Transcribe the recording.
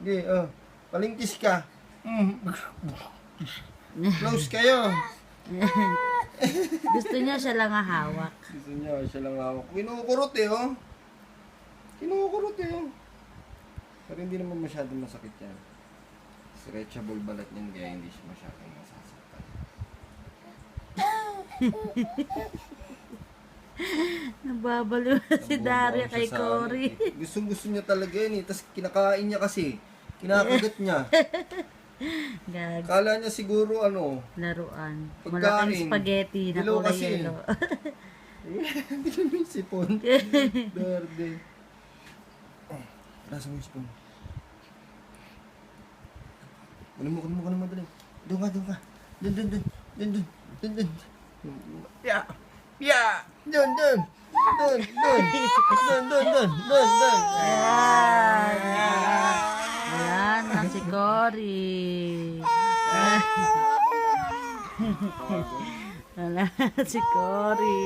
Sige, palingkis ka. Close kayo. Gusto niya siya lang hawak. Gusto niya, siya lang hawak. Kinukurot eh, oh. Kinukurot eh, oh. Pero hindi naman masyadong masakit yan. Stretchable balat niyan, kaya hindi siya masyadong masasaktan. Nababaliw na si Daria kay Cory. Gusto niya talaga yan eh. Tapos kinakain niya kasi. Kinakagat niya. Gag. Kala niya siguro ano. Laruan. Pagkain. Malaking spaghetti na Dilaw kulay kasi. yellow. Hindi naman yung sipon. Berde. Nasa mo yung sipon. Kunin mo madali. Doon ka. Doon. Ya! Doon. Ayan na si Cory. Wala si Cory.